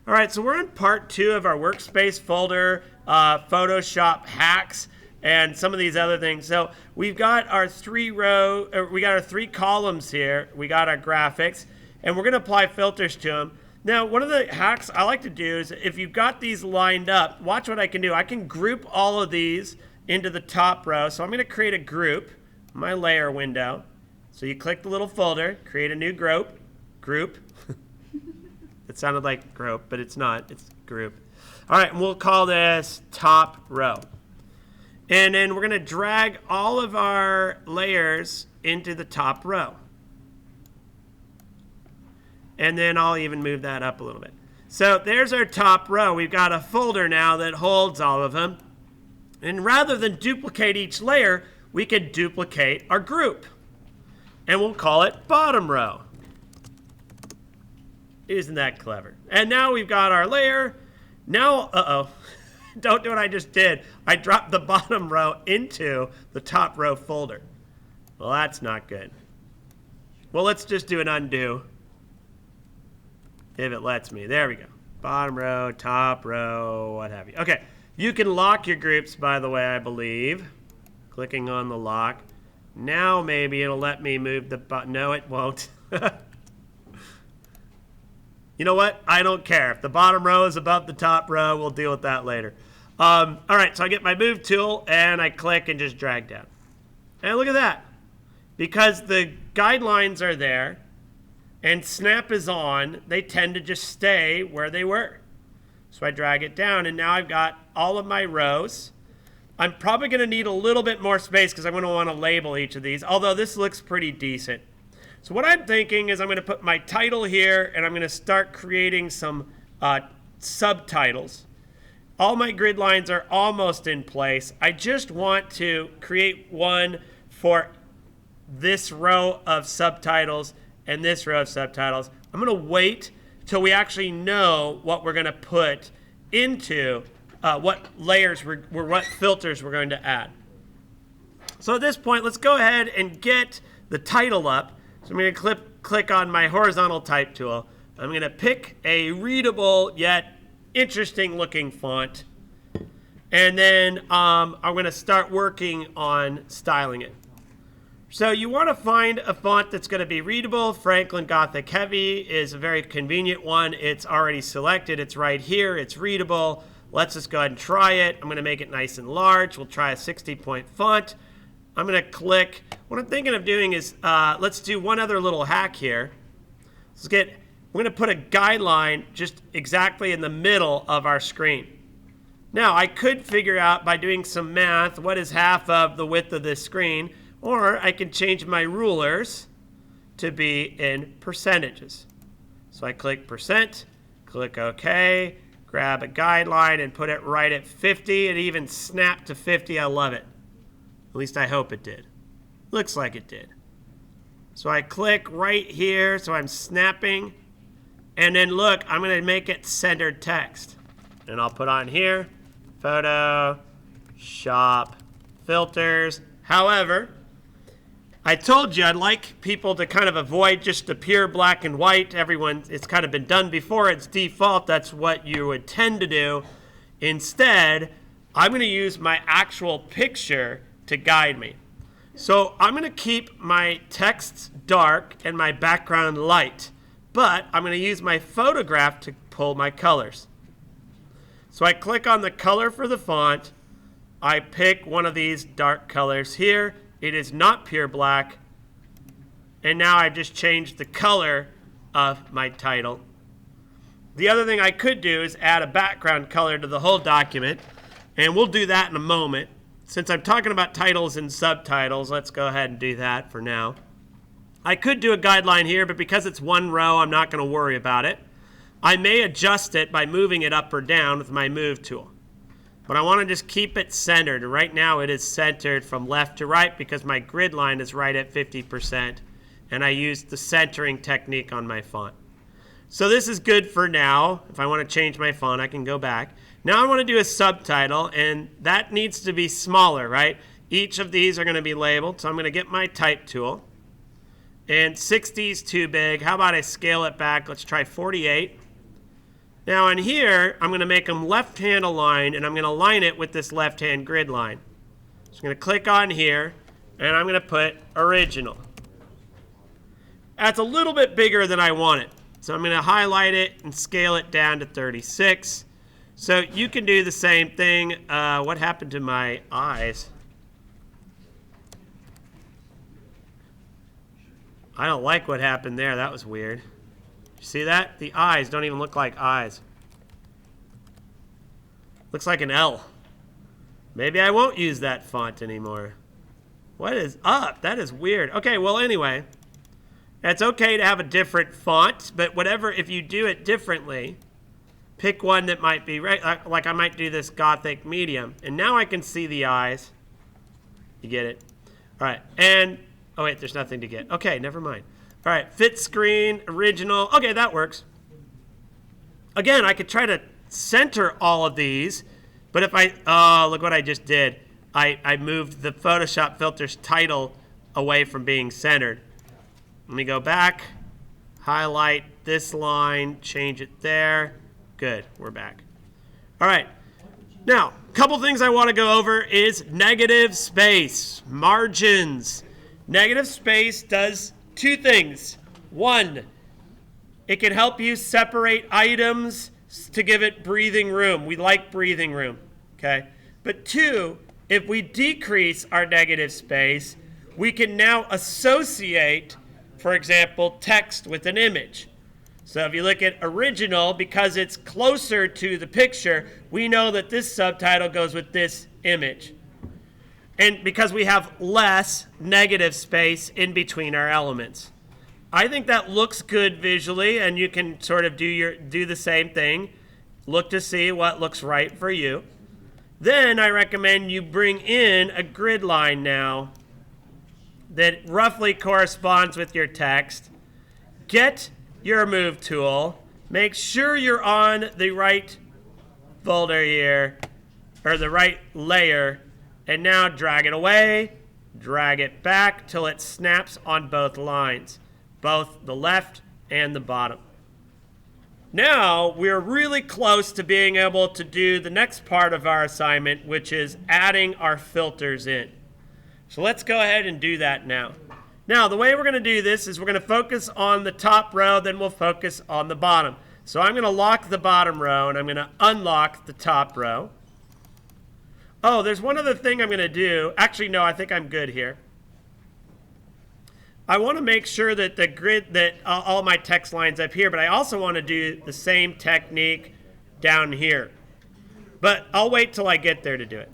All right, so we're on part 2 of our workspace folder, Photoshop hacks, and some of these other things. So we've got our 3 columns here. We got our graphics, and we're going to apply filters to them. Now, one of the hacks I like to do is if you've got these lined up, watch what I can do. I can group all of these into the top row. So I'm going to create a group, my layer window. So you click the little folder, create a new group. It sounded like group, but it's not. It's group. All right, and we'll call this top row. And then we're going to drag all of our layers into the top row. And then I'll even move that up a little bit. So there's our top row. We've got a folder now that holds all of them. And rather than duplicate each layer, we can duplicate our group. And we'll call it bottom row. Isn't that clever? And now we've got our layer. Now, don't do what I just did. I dropped the bottom row into the top row folder. Well, that's not good. Well, let's just do an undo. If it lets me. There we go. Bottom row, top row, what have you. Okay, you can lock your groups, by the way, I believe. Clicking on the lock. Now maybe it'll let me move the button. No, it won't. You know what? I don't care. If the bottom row is above the top row, we'll deal with that later. All right, so I get my move tool, and I click and just drag down. And look at that. Because the guidelines are there, and snap is on, they tend to just stay where they were. So I drag it down, and now I've got all of my rows. I'm probably going to need a little bit more space because I'm going to want to label each of these, although this looks pretty decent. So what I'm thinking is I'm going to put my title here, and I'm going to start creating some subtitles. All my grid lines are almost in place. I just want to create one for this row of subtitles and this row of subtitles. I'm going to wait till we actually know what we're going to put into what layers, what filters we're going to add. So at this point, let's go ahead and get the title up. So I'm going to click on my horizontal type tool. I'm going to pick a readable yet interesting looking font. And then I'm going to start working on styling it. So you want to find a font that's going to be readable. Franklin Gothic Heavy is a very convenient one. It's already selected. It's right here. It's readable. Let's just go ahead and try it. I'm going to make it nice and large. We'll try a 60-point font. I'm going to click. What I'm thinking of doing is let's do one other little hack here. We're going to put a guideline just exactly in the middle of our screen. Now, I could figure out by doing some math what is half of the width of this screen, or I can change my rulers to be in percentages. So I click percent, click OK, grab a guideline and put it right at 50. It even snapped to 50. I love it. At least I hope it did. Looks like it did. So I click right here, so I'm snapping. And then look, I'm going to make it centered text. And I'll put on here, photo, shop, filters. However, I told you I'd like people to kind of avoid just the pure black and white. It's kind of been done before. It's default. That's what you would tend to do. Instead, I'm going to use my actual picture to guide me. So I'm going to keep my text dark and my background light, but I'm going to use my photograph to pull my colors. So I click on the color for the font. I pick one of these dark colors here. It is not pure black. And now I've just changed the color of my title. The other thing I could do is add a background color to the whole document, and we'll do that in a moment. Since I'm talking about titles and subtitles, let's go ahead and do that for now. I could do a guideline here, but because it's one row, I'm not going to worry about it. I may adjust it by moving it up or down with my move tool. But I want to just keep it centered. Right now it is centered from left to right because my grid line is right at 50%. And I used the centering technique on my font. So this is good for now. If I want to change my font, I can go back. Now I want to do a subtitle, and that needs to be smaller, right? Each of these are going to be labeled. So I'm going to get my type tool. And 60 is too big. How about I scale it back? Let's try 48. Now in here, I'm going to make them left-hand aligned, and I'm going to align it with this left-hand grid line. So I'm going to click on here, and I'm going to put original. That's a little bit bigger than I want it. So I'm going to highlight it and scale it down to 36. So you can do the same thing. What happened to my eyes? I don't like what happened there. That was weird. You see that? The eyes don't even look like eyes. Looks like an L. Maybe I won't use that font anymore. What is up? That is weird. Okay, well, anyway. It's okay to have a different font, but whatever, if you do it differently, pick one that might be right. Like I might do this Gothic medium. And now I can see the eyes. You get it? All right. And, oh, wait, there's nothing to get. Okay, never mind. All right, fit screen, original. Okay, that works. Again, I could try to center all of these, but if I, oh, look what I just did. I moved the Photoshop filter's title away from being centered. Let me go back, highlight this line, change it there. Good, we're back. All right, now, a couple things I want to go over is negative space, margins. Negative space does two things. One, it can help you separate items to give it breathing room. We like breathing room, okay? But two, if we decrease our negative space, we can now associate, for example, text with an image. So if you look at original, because it's closer to the picture, we know that this subtitle goes with this image. And because we have less negative space in between our elements. I think that looks good visually, and you can sort of do the same thing. Look to see what looks right for you. Then I recommend you bring in a grid line now that roughly corresponds with your text. Get your move tool. Make sure you're on the right folder here, or the right layer, and now drag it away, drag it back till it snaps on both lines, both the left and the bottom. Now we're really close to being able to do the next part of our assignment, which is adding our filters in. So let's go ahead and do that now. Now the way we're going to do this is we're going to focus on the top row, then we'll focus on the bottom. So I'm going to lock the bottom row, and I'm going to unlock the top row. Oh, there's one other thing I'm going to do. Actually, no, I think I'm good here. I want to make sure that the grid, that all my text lines up here, but I also want to do the same technique down here. But I'll wait till I get there to do it.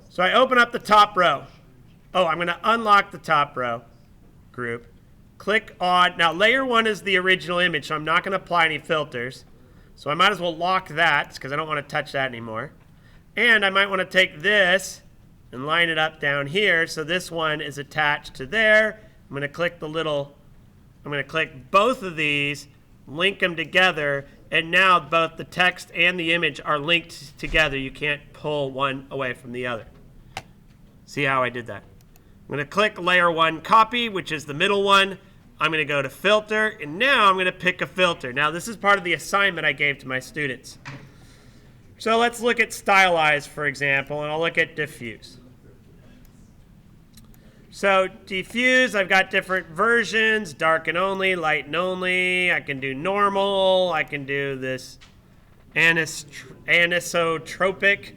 So I open up the top row. Oh, I'm going to unlock the top row group. Click on, now layer 1 is the original image, so I'm not going to apply any filters. So I might as well lock that because I don't want to touch that anymore. And I might want to take this and line it up down here so this one is attached to there. I'm going to click both of these, link them together, and now both the text and the image are linked together. You can't pull one away from the other. See how I did that? I'm going to click layer 1 copy, which is the middle one. I'm going to go to filter, and now I'm going to pick a filter. Now this is part of the assignment I gave to my students. So let's look at stylize, for example, and I'll look at diffuse. So diffuse, I've got different versions, darken only, lighten only. I can do normal. I can do this anisotropic,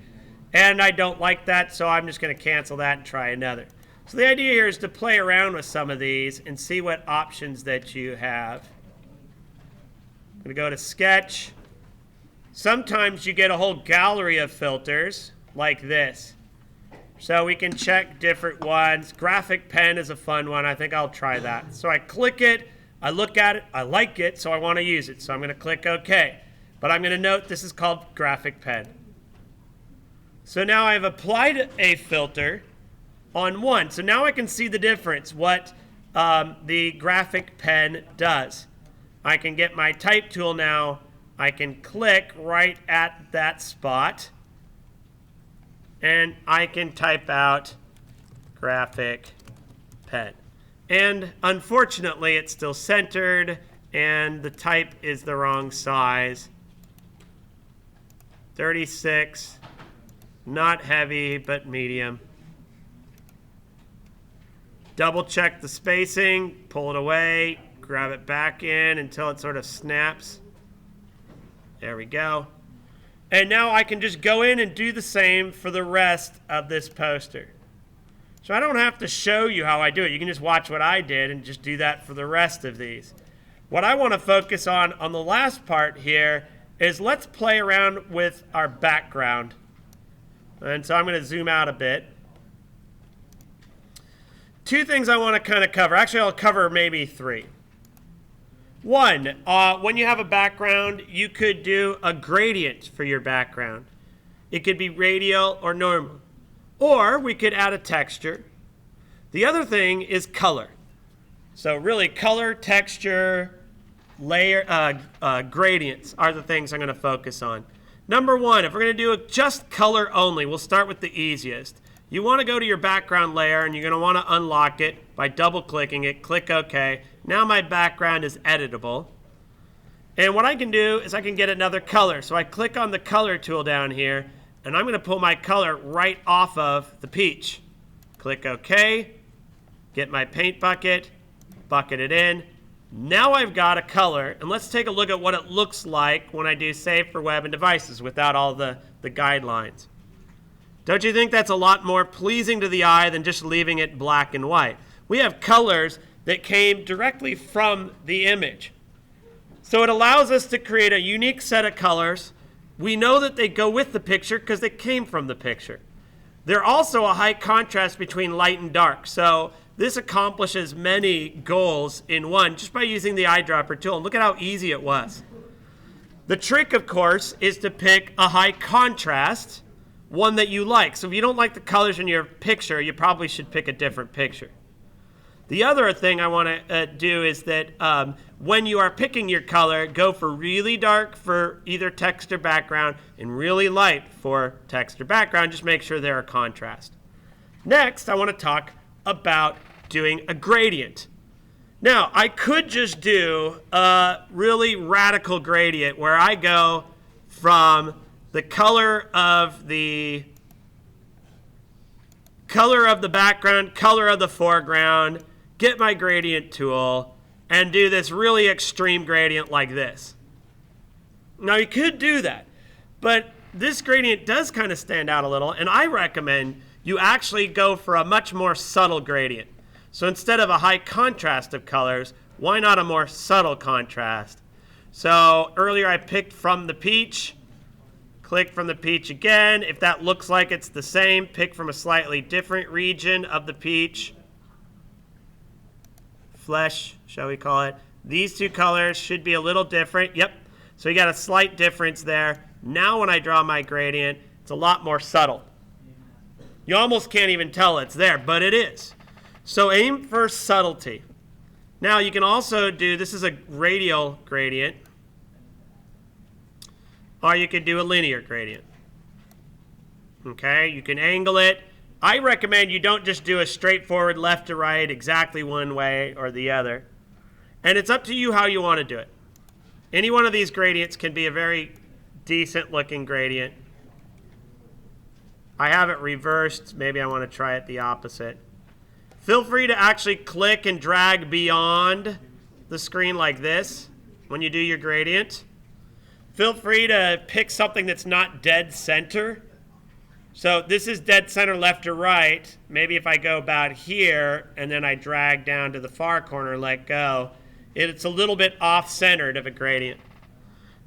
and I don't like that, so I'm just going to cancel that and try another. So the idea here is to play around with some of these and see what options that you have. I'm going to go to sketch. Sometimes you get a whole gallery of filters like this. So we can check different ones. Graphic pen is a fun one. I think I'll try that. So I click it, I look at it, I like it, so I want to use it. So I'm going to click OK. But I'm going to note this is called graphic pen. So now I've applied a filter on one. So now I can see the difference, what the graphic pen does. I can get my type tool now. I can click right at that spot, and I can type out graphic pen. And unfortunately, it's still centered, and the type is the wrong size. 36. Not heavy, but medium. Double check the spacing, pull it away, grab it back in until it sort of snaps. There we go. And now I can just go in and do the same for the rest of this poster. So I don't have to show you how I do it. You can just watch what I did and just do that for the rest of these. What I want to focus on the last part here is let's play around with our background. And so I'm going to zoom out a bit. Two things I want to kind of cover. Actually, I'll cover maybe three. One, when you have a background, you could do a gradient for your background. It could be radial or normal. Or we could add a texture. The other thing is color. So really, color, texture, layer, gradients are the things I'm going to focus on. Number one, if we're going to do just color only, we'll start with the easiest. You want to go to your background layer, and you're going to want to unlock it by double-clicking it. Click OK. Now my background is editable. And what I can do is I can get another color. So I click on the color tool down here, and I'm going to pull my color right off of the peach. Click OK. Get my paint bucket. Bucket it in. Now I've got a color, and let's take a look at what it looks like when I do save for web and devices without all the guidelines. Don't you think that's a lot more pleasing to the eye than just leaving it black and white? We have colors that came directly from the image. So it allows us to create a unique set of colors. We know that they go with the picture because they came from the picture. They're also a high contrast between light and dark. So this accomplishes many goals in one just by using the eyedropper tool. And look at how easy it was. The trick, of course, is to pick a high contrast, one that you like. So if you don't like the colors in your picture, you probably should pick a different picture. The other thing I want to do is that when you are picking your color, go for really dark for either text or background and really light for text or background. Just make sure they're a contrast. Next, I want to talk about doing a gradient. Now, I could just do a really radical gradient where I go from the color of the background, color of the foreground, get my gradient tool, and do this really extreme gradient like this. Now, you could do that, but this gradient does kind of stand out a little, and I recommend you actually go for a much more subtle gradient. So instead of a high contrast of colors, why not a more subtle contrast? So earlier I picked from the peach. Click from the peach again. If that looks like it's the same, pick from a slightly different region of the peach. Flesh, shall we call it. These two colors should be a little different. Yep. So you got a slight difference there. Now when I draw my gradient, it's a lot more subtle. You almost can't even tell it's there, but it is. So aim for subtlety. Now you can also do, this is a radial gradient, or you could do a linear gradient. Okay, you can angle it. I recommend you don't just do a straightforward left to right exactly one way or the other. And it's up to you how you want to do it. Any one of these gradients can be a very decent looking gradient. I have it reversed. Maybe I want to try it the opposite. Feel free to actually click and drag beyond the screen like this when you do your gradient. Feel free to pick something that's not dead center. So this is dead center left or right. Maybe if I go about here and then I drag down to the far corner, let go, it's a little bit off-centered of a gradient.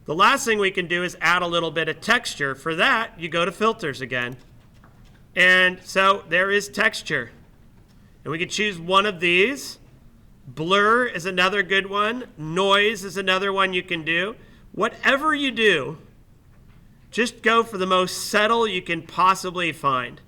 The last thing we can do is add a little bit of texture. For that, you go to filters again. And so there is texture. And we can choose one of these. Blur is another good one. Noise is another one you can do. Whatever you do, just go for the most subtle you can possibly find.